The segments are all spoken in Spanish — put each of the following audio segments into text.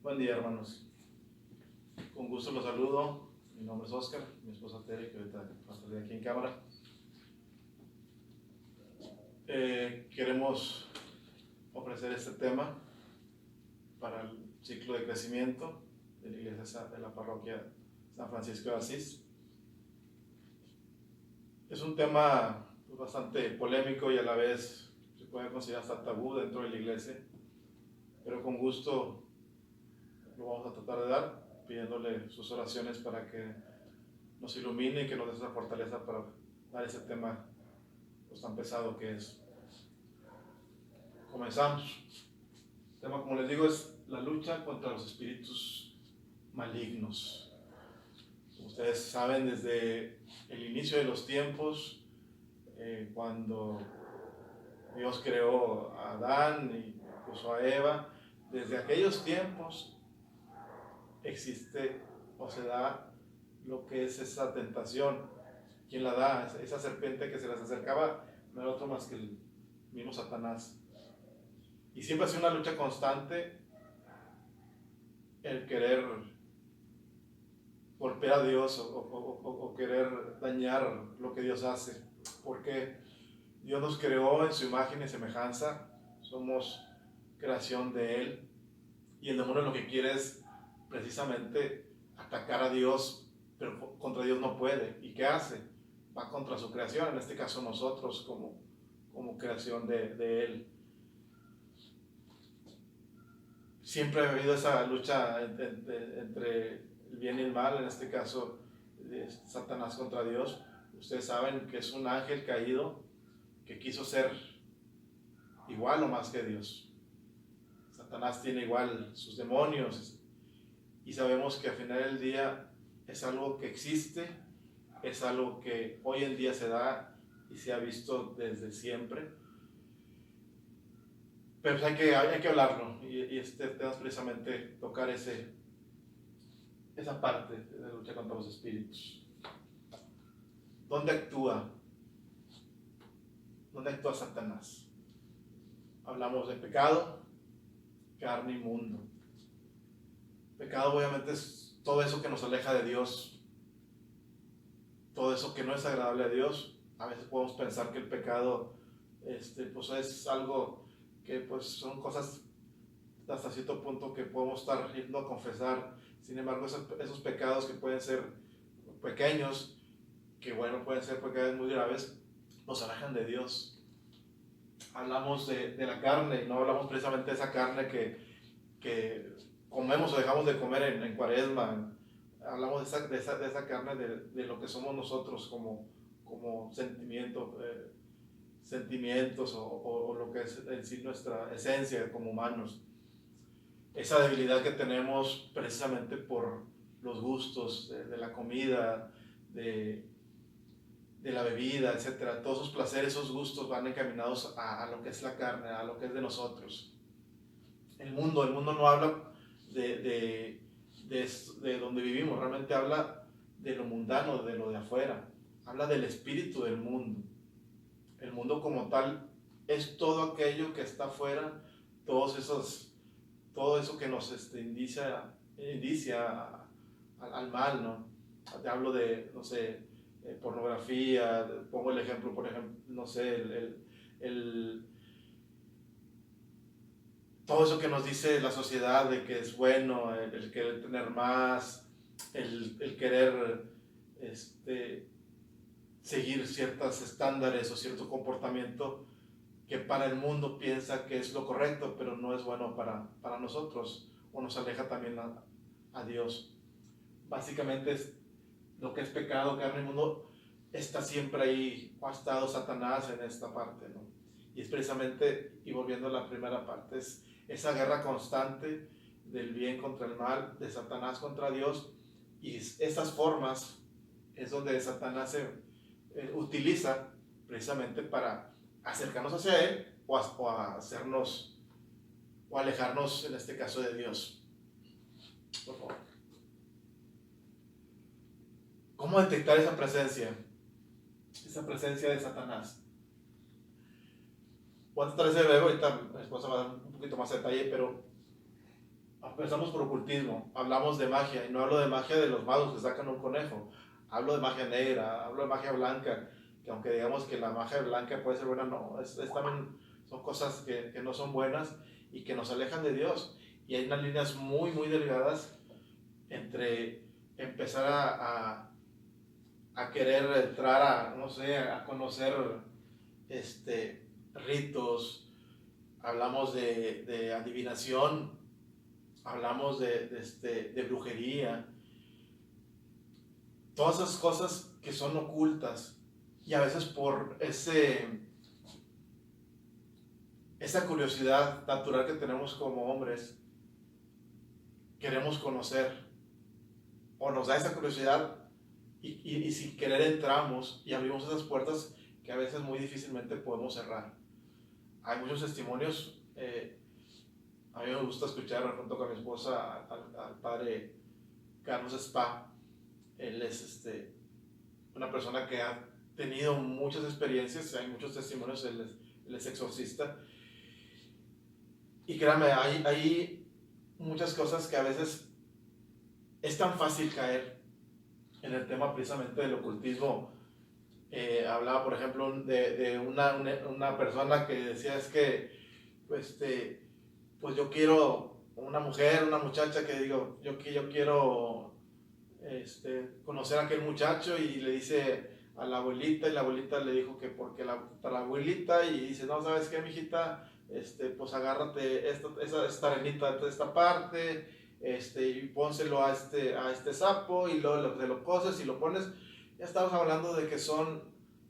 Buen día, hermanos. Con gusto los saludo. Mi nombre es Oscar, mi esposa Tere, que ahorita va a salir aquí en cámara. Queremos ofrecer este tema para el ciclo de crecimiento de la iglesia de la parroquia San Francisco de Asís. Es un tema bastante polémico y a la vez se puede considerar hasta tabú dentro de la iglesia, pero con gusto lo vamos a tratar de dar, pidiéndole sus oraciones para que nos ilumine y que nos dé esa fortaleza para dar ese tema pues, tan pesado que es. Comenzamos. El tema, como les digo, es la lucha contra los espíritus malignos. Como ustedes saben, desde el inicio de los tiempos, cuando Dios creó a Adán y puso a Eva, desde aquellos tiempos existe o se da lo que es esa tentación. ¿Quién la da? Esa serpiente que se les acercaba no era otro más que el mismo Satanás. Y siempre ha sido una lucha constante el querer golpear a Dios o querer dañar lo que Dios hace. Porque Dios nos creó en su imagen y semejanza, somos creación de Él. Y el demonio lo que quiere es precisamente atacar a Dios, pero contra Dios no puede. ¿Y qué hace? Va contra su creación, en este caso nosotros como creación de Él. Siempre ha habido esa lucha entre el bien y el mal, en este caso de Satanás contra Dios. Ustedes saben que es un ángel caído que quiso ser igual o más que Dios. Satanás tiene igual sus demonios y sabemos que al final del día es algo que existe, es algo que hoy en día se da y se ha visto desde siempre. Pero hay que hablarlo y este tema es precisamente tocar esa parte de la lucha contra los espíritus. ¿Dónde actúa? ¿Dónde actúa Satanás? Hablamos de pecado, carne y mundo. Pecado obviamente es todo eso que nos aleja de Dios, todo eso que no es agradable a Dios. A veces podemos pensar que el pecado pues es algo que pues son cosas hasta cierto punto que podemos estar yendo a confesar. Sin embargo, esos pecados que pueden ser pequeños, que bueno, pueden ser pecados muy graves, nos alejan de Dios. Hablamos de la carne, no hablamos precisamente de esa carne que comemos o dejamos de comer en Cuaresma. Hablamos de esa carne de lo que somos nosotros como sentimientos o lo que es en sí nuestra esencia como humanos. Esa debilidad que tenemos precisamente por los gustos de la comida, de la bebida, etcétera. Todos esos placeres, esos gustos van encaminados a lo que es la carne, a lo que es de nosotros. El mundo no habla de donde vivimos, realmente habla de lo mundano, de lo de afuera. Habla del espíritu del mundo. El mundo como tal es todo aquello que está afuera, todo eso que nos indicia al mal, ¿no? Te hablo de, no sé, pornografía, pongo el ejemplo, por ejemplo, no sé, todo eso que nos dice la sociedad de que es bueno, el querer tener más, el querer seguir ciertos estándares o cierto comportamiento que para el mundo piensa que es lo correcto, pero no es bueno para nosotros, o nos aleja también a Dios. Básicamente es lo que es pecado, carne y mundo, está siempre ahí, o ha estado Satanás en esta parte, ¿no? Y es precisamente, y volviendo a la primera parte, es esa guerra constante del bien contra el mal, de Satanás contra Dios, y esas formas es donde Satanás se utiliza precisamente para acercarnos hacia Él o a hacernos o alejarnos, en este caso, de Dios. Por favor. ¿Cómo detectar esa presencia de Satanás? Voy a tratar ese verbo, ahorita mi esposa va a dar un poquito más de detalle, pero Empezamos por ocultismo, hablamos de magia, y no hablo de magia de los magos que sacan un conejo, hablo de magia negra, hablo de magia blanca, que aunque digamos que la magia blanca puede ser buena, no, es también son cosas que no son buenas y que nos alejan de Dios. Y hay unas líneas muy, muy delgadas entre empezar a querer entrar a, no sé, a conocer ritos, hablamos de adivinación, hablamos de brujería, todas esas cosas que son ocultas y a veces por esa curiosidad natural que tenemos como hombres, queremos conocer o nos da esa curiosidad y sin querer entramos y abrimos esas puertas que a veces muy difícilmente podemos cerrar. Hay muchos testimonios, a mí me gusta escuchar junto con mi esposa al padre Carlos Spa. Él es una persona que ha tenido muchas experiencias, hay muchos testimonios, él es exorcista. Y créanme, hay muchas cosas que a veces es tan fácil caer en el tema precisamente del ocultismo. Hablaba, por ejemplo, de una persona que decía, es que, pues yo quiero una mujer, una muchacha que digo, yo quiero conocer a aquel muchacho, y le dice a la abuelita, y la abuelita le dijo que porque para la abuelita, y dice, no, ¿sabes qué, mijita? Pues agárrate esta arenita de esta parte, y pónselo a este sapo, y luego te lo coses y lo pones. Ya estamos hablando de que son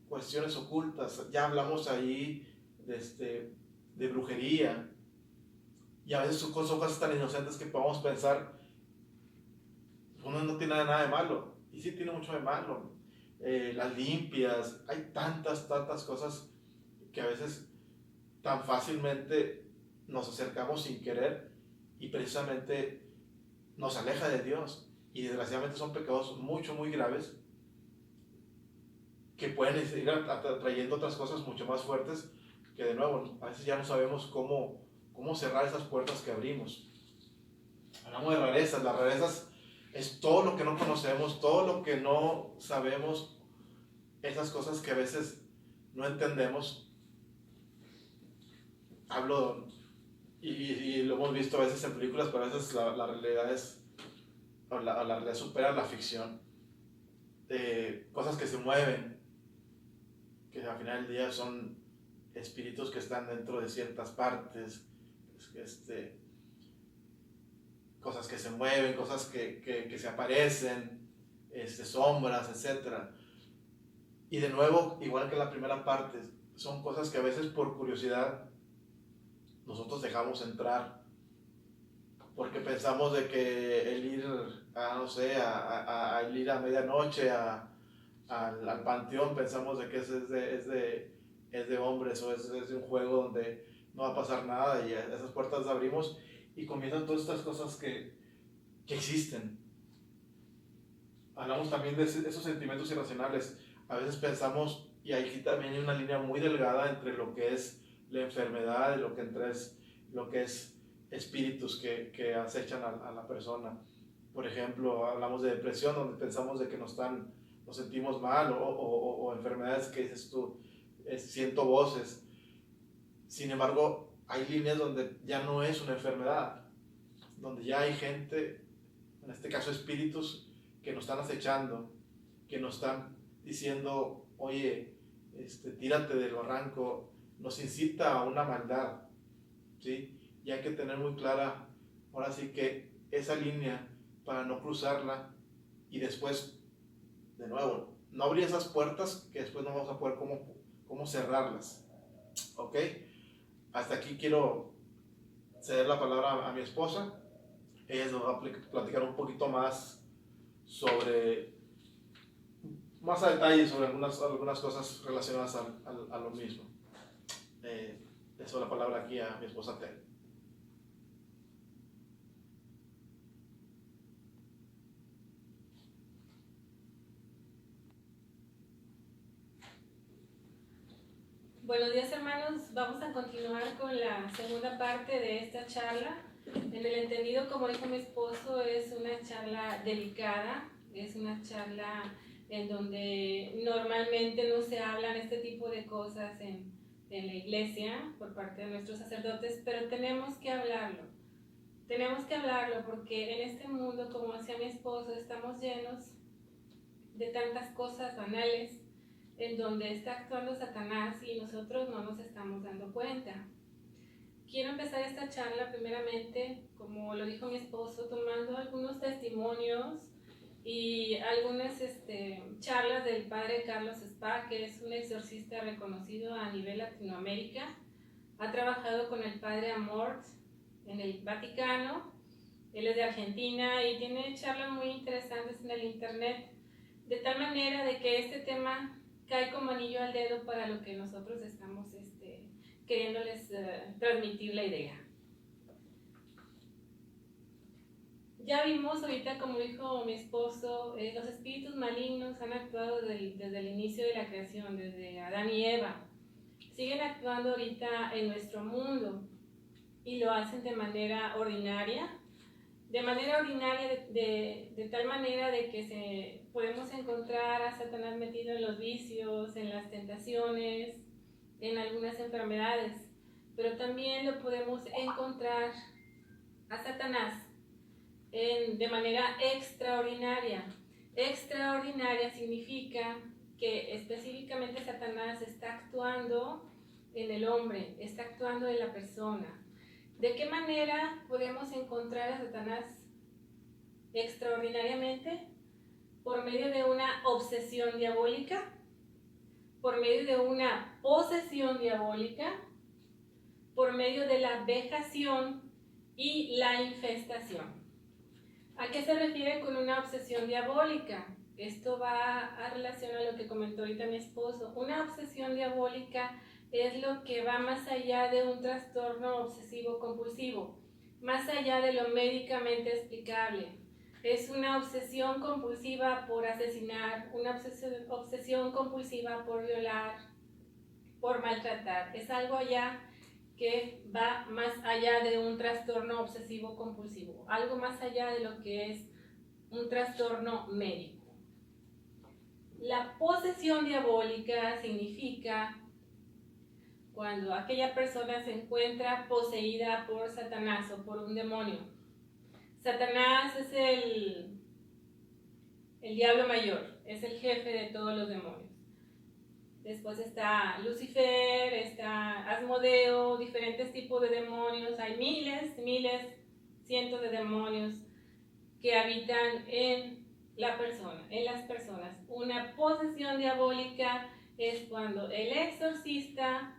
cuestiones ocultas, ya hablamos ahí de brujería, y a veces son cosas tan inocentes que podemos pensar, uno no tiene nada de malo, y sí tiene mucho de malo. Las limpias, hay tantas cosas que a veces tan fácilmente nos acercamos sin querer y precisamente nos aleja de Dios, y desgraciadamente son pecados muy graves que pueden ir trayendo otras cosas mucho más fuertes que, de nuevo, a veces ya no sabemos cómo cerrar esas puertas que abrimos. Hablamos de rarezas. Las rarezas es todo lo que no conocemos, todo lo que no sabemos, esas cosas que a veces no entendemos. Hablo, y lo hemos visto a veces en películas, pero a veces la realidad la realidad supera la ficción. Cosas que se mueven, que al final del día son espíritus que están dentro de ciertas partes, cosas que se mueven, cosas que se aparecen, sombras, etc. Y de nuevo, igual que la primera parte, son cosas que a veces por curiosidad nosotros dejamos entrar, porque pensamos de que el ir a, no sé, el ir a medianoche al panteón, pensamos de que es de hombres, o es de un juego donde no va a pasar nada, y esas puertas las abrimos y comienzan todas estas cosas que existen. Hablamos también de esos sentimientos irracionales. A veces pensamos, y aquí también hay una línea muy delgada entre lo que es la enfermedad y lo que es espíritus que acechan a la persona. Por ejemplo, hablamos de depresión, donde pensamos de que nos sentimos mal, o enfermedades que dices tú, siento voces. Sin embargo, hay líneas donde ya no es una enfermedad, donde ya hay gente, en este caso espíritus, que nos están acechando, que nos están diciendo, oye, tírate del barranco, nos incita a una maldad, ¿sí? Y hay que tener muy clara, ahora sí, que esa línea, para no cruzarla y después, de nuevo, no abrir esas puertas que después no vamos a poder cómo cerrarlas, ¿ok? Hasta aquí quiero ceder la palabra a mi esposa. Ella nos va a platicar un poquito más más a detalle sobre algunas cosas relacionadas a lo mismo. Eso la palabra aquí a mi esposa Tel. Buenos días, hermanos. Vamos a continuar con la segunda parte de esta charla En el entendido, como dijo mi esposo, es una charla delicada, es una charla en donde normalmente no se hablan este tipo de cosas en la iglesia por parte de nuestros sacerdotes, pero tenemos que hablarlo. Tenemos que hablarlo porque en este mundo, como decía mi esposo, estamos llenos de tantas cosas banales en donde está actuando Satanás y nosotros no nos estamos dando cuenta. Quiero empezar esta charla primeramente, como lo dijo mi esposo, tomando algunos testimonios y algunas charlas del padre Carlos Spa, que es un exorcista reconocido a nivel Latinoamérica. Ha trabajado con el padre Amort en el Vaticano. Él es de Argentina y tiene charlas muy interesantes en el internet, de tal manera de que este tema cae como anillo al dedo para lo que nosotros estamos queriéndoles transmitir la idea. Ya vimos ahorita, como dijo mi esposo, los espíritus malignos han actuado desde el inicio de la creación, desde Adán y Eva. Siguen actuando ahorita en nuestro mundo y lo hacen de manera ordinaria. De tal manera de que podemos encontrar a Satanás metido en los vicios, en las tentaciones, en algunas enfermedades, pero también lo podemos encontrar a Satanás de manera extraordinaria. Extraordinaria significa que específicamente Satanás está actuando en el hombre, está actuando en la persona. ¿De qué manera podemos encontrar a Satanás extraordinariamente? Por medio de una obsesión diabólica, por medio de una posesión diabólica, por medio de la vejación y la infestación. ¿A qué se refiere con una obsesión diabólica? Esto va a relación a lo que comentó ahorita mi esposo. Una obsesión diabólica es lo que va más allá de un trastorno obsesivo compulsivo, más allá de lo médicamente explicable. Es una obsesión compulsiva por asesinar, una obsesión compulsiva por violar, por maltratar. Es algo allá que va más allá de un trastorno obsesivo compulsivo, algo más allá de lo que es un trastorno médico. La posesión diabólica significa cuando aquella persona se encuentra poseída por Satanás o por un demonio. Satanás es el diablo mayor, es el jefe de todos los demonios. Después está Lucifer, está Asmodeo, diferentes tipos de demonios. Hay miles, cientos de demonios que habitan en la persona, en las personas. Una posesión diabólica es cuando el exorcista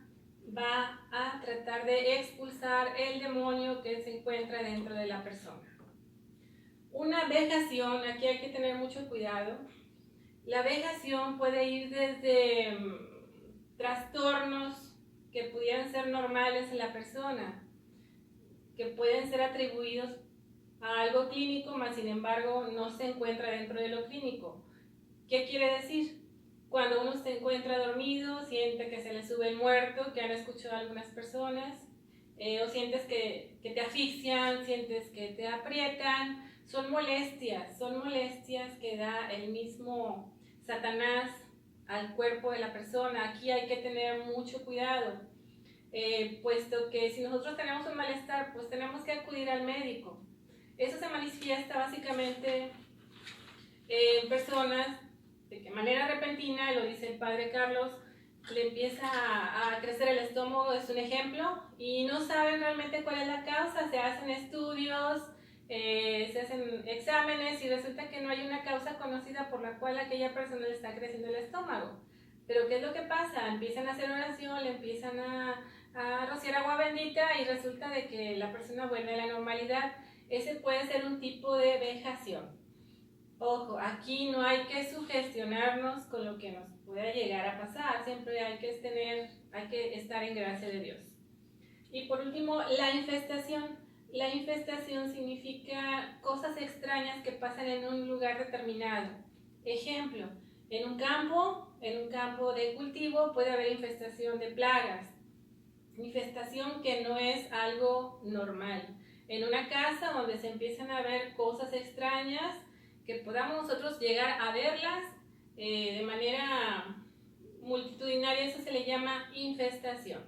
va a tratar de expulsar el demonio que se encuentra dentro de la persona. Una vejación, aquí hay que tener mucho cuidado. La vejación puede ir desde trastornos que pudieran ser normales en la persona, que pueden ser atribuidos a algo clínico, mas sin embargo no se encuentra dentro de lo clínico. ¿Qué quiere decir? Cuando uno se encuentra dormido, siente que se le sube el muerto, que han escuchado algunas personas, o sientes que te asfixian, sientes que te aprietan. Son molestias que da el mismo Satanás al cuerpo de la persona. Aquí hay que tener mucho cuidado, puesto que si nosotros tenemos un malestar, pues tenemos que acudir al médico. Eso se manifiesta básicamente en personas de que manera repentina, lo dice el padre Carlos, le empieza a crecer el estómago, es un ejemplo, y no saben realmente cuál es la causa. Se hacen estudios, se hacen exámenes y resulta que no hay una causa conocida por la cual a aquella persona le está creciendo el estómago. Pero ¿qué es lo que pasa? Empiezan a hacer oración, le empiezan a rociar agua bendita y resulta de que la persona vuelve a la normalidad. Ese puede ser un tipo de vejación. Ojo, aquí no hay que sugestionarnos con lo que nos pueda llegar a pasar, siempre hay que estar en gracia de Dios. Y por último, la infestación. La infestación significa cosas extrañas que pasan en un lugar determinado. Ejemplo, en un campo de cultivo puede haber infestación de plagas. Infestación que no es algo normal. en una casa donde se empiezan a ver cosas extrañas, que podamos nosotros llegar a verlas de manera multitudinaria. Eso se le llama infestación.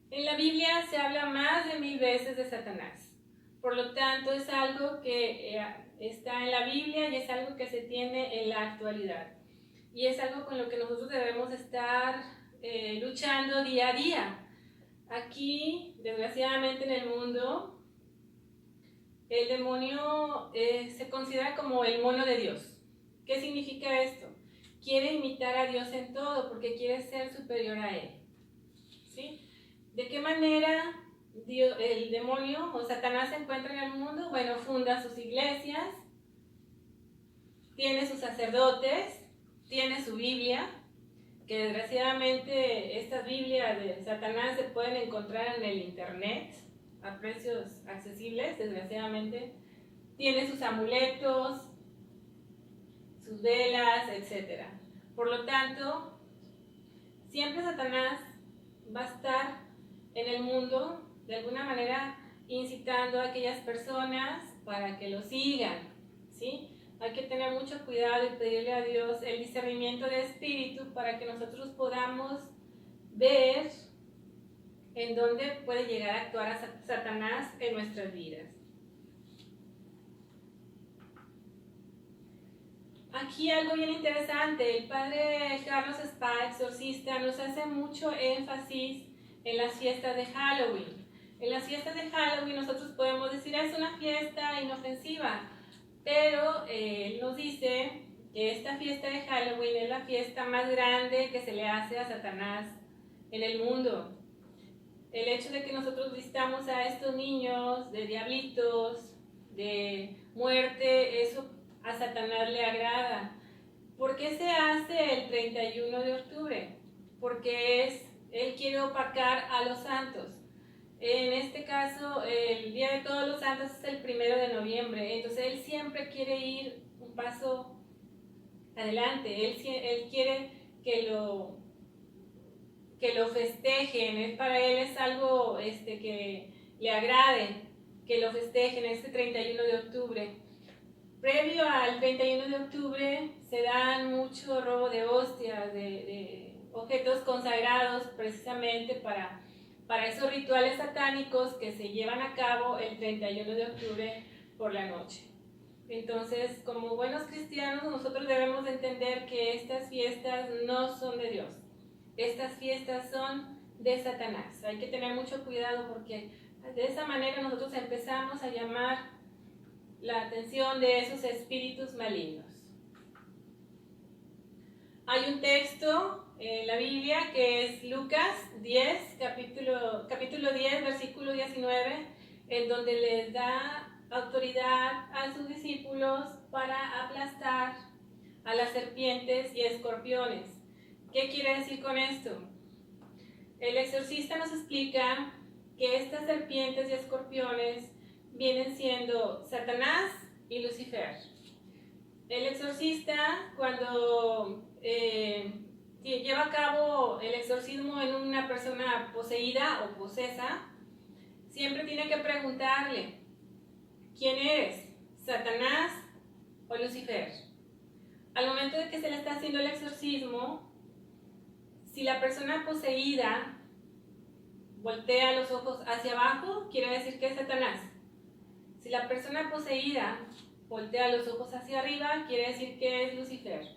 En la Biblia se habla más de 1000 veces de Satanás. Por lo tanto, es algo que está en la Biblia y es algo que se tiene en la actualidad. Y es algo con lo que nosotros debemos estar luchando día a día. Aquí, desgraciadamente en el mundo, el demonio se considera como el mono de Dios. ¿Qué significa esto? Quiere imitar a Dios en todo porque quiere ser superior a Él. ¿Sí? ¿De qué manera el demonio o Satanás se encuentra en el mundo? Bueno, funda sus iglesias, tiene sus sacerdotes, tiene su Biblia, que desgraciadamente estas Biblias de Satanás se pueden encontrar en el internet a precios accesibles, desgraciadamente. Tiene sus amuletos, sus velas, etc. Por lo tanto, siempre Satanás va a estar en el mundo de alguna manera incitando a aquellas personas para que lo sigan, ¿sí? Hay que tener mucho cuidado y pedirle a Dios el discernimiento de espíritu para que nosotros podamos ver en dónde puede llegar a actuar a Satanás en nuestras vidas. Aquí algo bien interesante, el padre Carlos Spa, exorcista, nos hace mucho énfasis en las fiestas de Halloween. En las fiestas de Halloween nosotros podemos decir es una fiesta inofensiva, pero él nos dice que esta fiesta de Halloween es la fiesta más grande que se le hace a Satanás en el mundo. El hecho de que nosotros vistamos a estos niños de diablitos, de muerte, eso a Satanás le agrada. ¿Por qué se hace el 31 de octubre? Porque él quiere opacar a los santos. En este caso, el Día de Todos los Santos es el 1 de noviembre, entonces él siempre quiere ir un paso adelante, él quiere que lo festejen, para él es algo que le agrade, que lo festejen este 31 de octubre. Previo al 31 de octubre se dan mucho robo de hostias, de objetos consagrados precisamente para esos rituales satánicos que se llevan a cabo el 31 de octubre por la noche. Entonces, como buenos cristianos, nosotros debemos entender que estas fiestas no son de Dios. Estas fiestas son de Satanás. Hay que tener mucho cuidado porque de esa manera nosotros empezamos a llamar la atención de esos espíritus malignos. Hay un texto en la Biblia que es Lucas 10, capítulo 10, versículo 19, en donde les da autoridad a sus discípulos para aplastar a las serpientes y escorpiones. ¿Qué quiere decir con esto? El exorcista nos explica que estas serpientes y escorpiones vienen siendo Satanás y Lucifer. El exorcista, cuando lleva a cabo el exorcismo en una persona poseída o posesa, siempre tiene que preguntarle, ¿quién eres? ¿Satanás o Lucifer? Al momento de que se le está haciendo el exorcismo, si la persona poseída voltea los ojos hacia abajo, quiere decir que es Satanás. Si la persona poseída voltea los ojos hacia arriba, quiere decir que es Lucifer.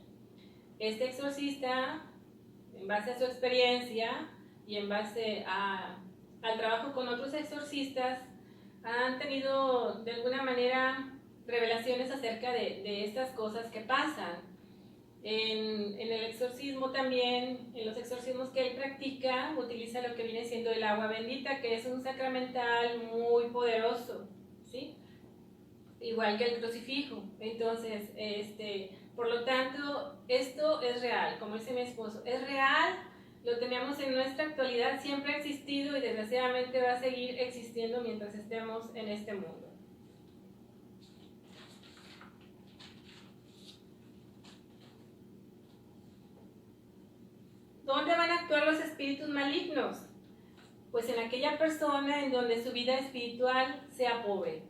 Este exorcista, en base a su experiencia y en base al trabajo con otros exorcistas, han tenido de alguna manera revelaciones acerca de estas cosas que pasan. En el exorcismo también, en los exorcismos que él practica, utiliza lo que viene siendo el agua bendita, que es un sacramental muy poderoso, ¿sí? Igual que el crucifijo. Entonces, por lo tanto, esto es real, como dice mi esposo, es real, lo tenemos en nuestra actualidad, siempre ha existido y desgraciadamente va a seguir existiendo mientras estemos en este mundo. ¿Dónde van a actuar los espíritus malignos? pues en aquella persona en donde su vida espiritual sea pobre.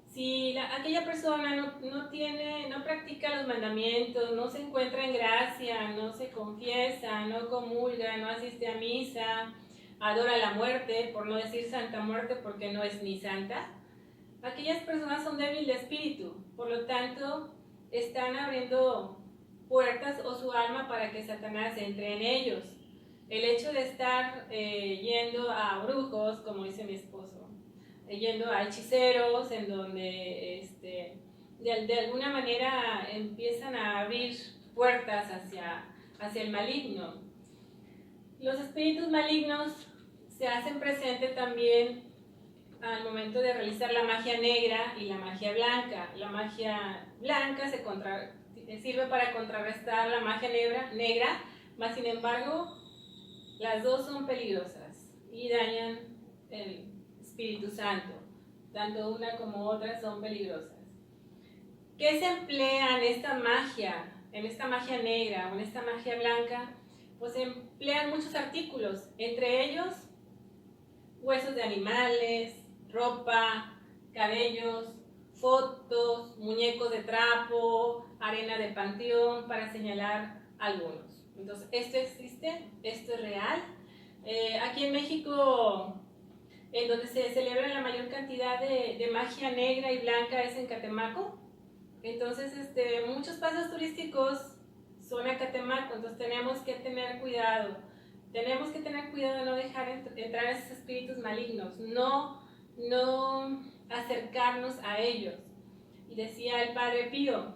Si aquella persona no practica los mandamientos, no se encuentra en gracia, no se confiesa, no comulga, no asiste a misa, adora la muerte, por no decir santa muerte porque no es ni santa, aquellas personas son débiles de espíritu, por lo tanto están abriendo puertas o su alma para que Satanás entre en ellos. El hecho de estar yendo a brujos, como dice mi esposo, yendo a hechiceros, en donde de alguna manera empiezan a abrir puertas hacia el maligno. Los espíritus malignos se hacen presentes también al momento de realizar la magia negra y la magia blanca. La magia blanca sirve para contrarrestar la magia negra, mas sin embargo las dos son peligrosas y dañan el Espíritu Santo. Tanto una como otra son peligrosas. ¿Qué se emplea en esta magia negra o en esta magia blanca? Pues se emplean muchos artículos, entre ellos huesos de animales, ropa, cabellos, fotos, muñecos de trapo, arena de panteón, para señalar algunos. Entonces, esto existe, esto es real. Aquí en México, en donde se celebra la mayor cantidad de magia negra y blanca es en Catemaco. Entonces, muchos pasos turísticos son a Catemaco, entonces tenemos que tener cuidado. Tenemos que tener cuidado de no dejar entrar a esos espíritus malignos, no acercarnos a ellos. Y decía el Padre Pío,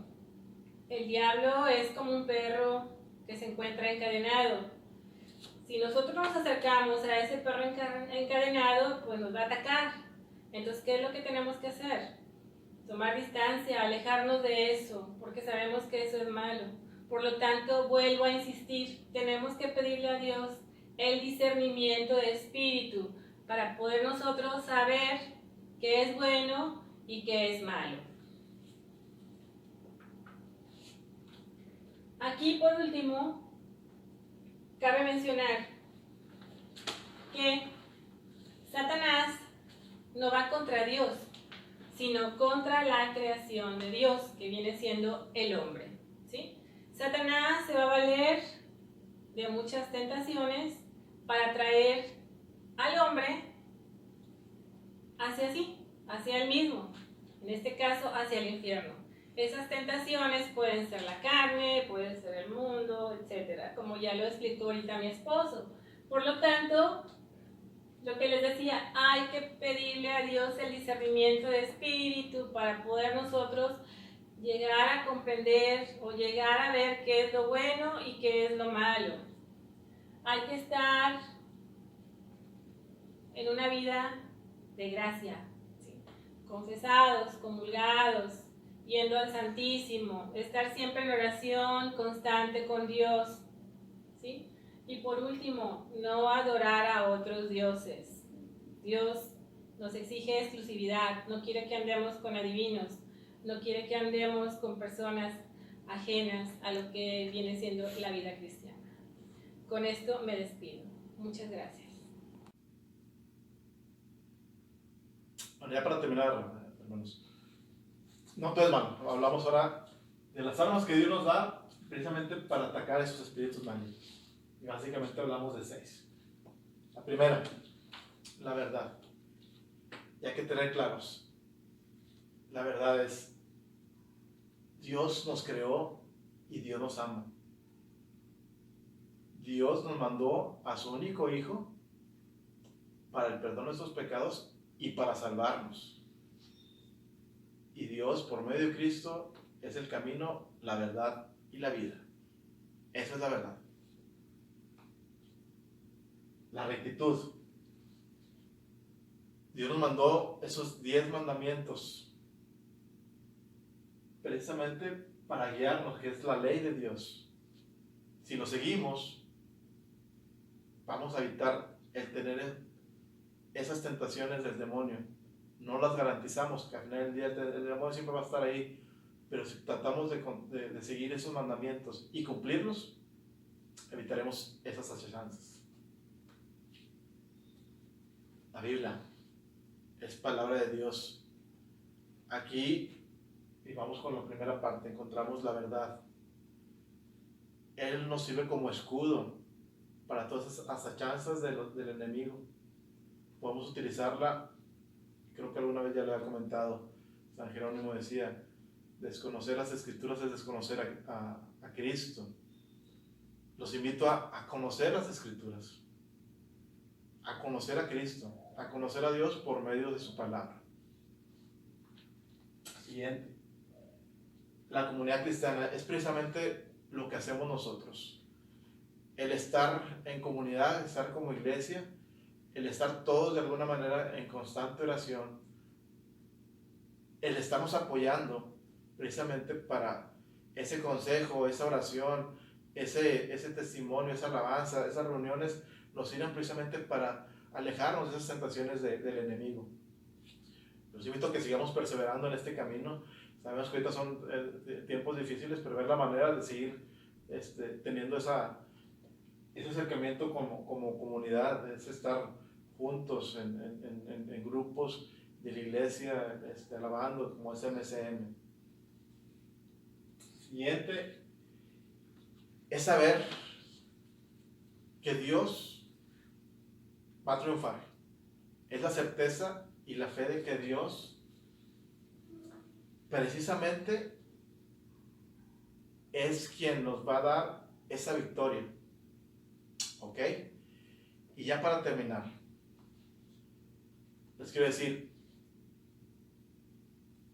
el diablo es como un perro que se encuentra encadenado. Si nosotros nos acercamos a ese perro encadenado, pues nos va a atacar. Entonces, ¿qué es lo que tenemos que hacer? Tomar distancia, alejarnos de eso, porque sabemos que eso es malo. Por lo tanto, vuelvo a insistir, tenemos que pedirle a Dios el discernimiento de espíritu para poder nosotros saber qué es bueno y qué es malo. Aquí, por último, cabe mencionar que Satanás no va contra Dios, sino contra la creación de Dios, que viene siendo el hombre, ¿sí? Satanás se va a valer de muchas tentaciones para traer al hombre hacia él mismo, en este caso hacia el infierno. Esas tentaciones pueden ser la carne, pueden ser el mundo, etc., como ya lo explicó ahorita mi esposo. Por lo tanto, lo que les decía, hay que pedirle a Dios el discernimiento de espíritu para poder nosotros llegar a comprender o llegar a ver qué es lo bueno y qué es lo malo. Hay que estar en una vida de gracia, ¿sí? Confesados, comulgados, yendo al Santísimo, estar siempre en oración constante con Dios, ¿sí? Y por último, no adorar a otros dioses. Dios nos exige exclusividad, no quiere que andemos con adivinos, no quiere que andemos con personas ajenas a lo que viene siendo la vida cristiana. Con esto me despido. Muchas gracias. Bueno, ya para terminar, hermanos. No todo es malo. Hablamos ahora de las armas que Dios nos da precisamente para atacar a esos espíritus malignos. Y básicamente hablamos de 6. La primera, la verdad. Y hay que tener claros. La verdad es, Dios nos creó y Dios nos ama. Dios nos mandó a su único Hijo para el perdón de nuestros pecados y para salvarnos. Y Dios, por medio de Cristo, es el camino, la verdad y la vida. Esa es la verdad. La rectitud. Dios nos mandó esos 10 mandamientos precisamente para guiarnos, que es la ley de Dios. Si lo seguimos, vamos a evitar el tener esas tentaciones del demonio. No las garantizamos, que al final del día el demonio siempre va a estar ahí, pero si tratamos de seguir esos mandamientos y cumplirlos, evitaremos esas acechanzas. La Biblia es palabra de Dios. Aquí, y vamos con la primera parte, encontramos la verdad. Él nos sirve como escudo para todas esas acechanzas del enemigo. Podemos utilizarla, creo que alguna vez ya lo había comentado, San Jerónimo decía, desconocer las Escrituras es desconocer a Cristo. Los invito a conocer las Escrituras, a conocer a Cristo, a conocer a Dios por medio de su palabra. Siguiente. La comunidad cristiana es precisamente lo que hacemos nosotros. El estar en comunidad, estar como iglesia, el estar todos de alguna manera en constante oración, el estarnos apoyando precisamente para ese consejo, esa oración, ese testimonio, esa alabanza, esas reuniones nos sirven precisamente para alejarnos de esas tentaciones del enemigo. Los invito a que sigamos perseverando en este camino. Sabemos que ahorita son tiempos difíciles, pero ver la manera de seguir teniendo ese acercamiento como comunidad, es estar juntos en grupos de la iglesia, alabando como es MCM. Siguiente es saber que Dios va a triunfar. Es la certeza y la fe de que Dios precisamente es quien nos va a dar esa victoria. ¿Ok? Y ya para terminar, les quiero decir,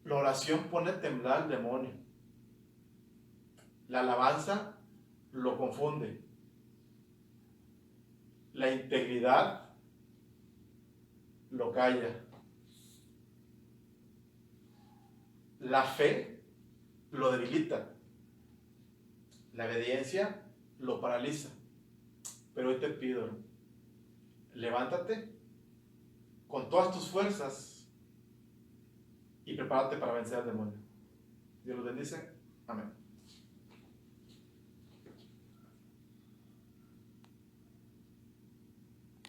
la oración pone a temblar al demonio. La alabanza lo confunde. La integridad lo calla. La fe lo debilita. La obediencia lo paraliza. Pero hoy te pido, levántate con todas tus fuerzas y prepárate para vencer al demonio. Dios los bendice. Amén.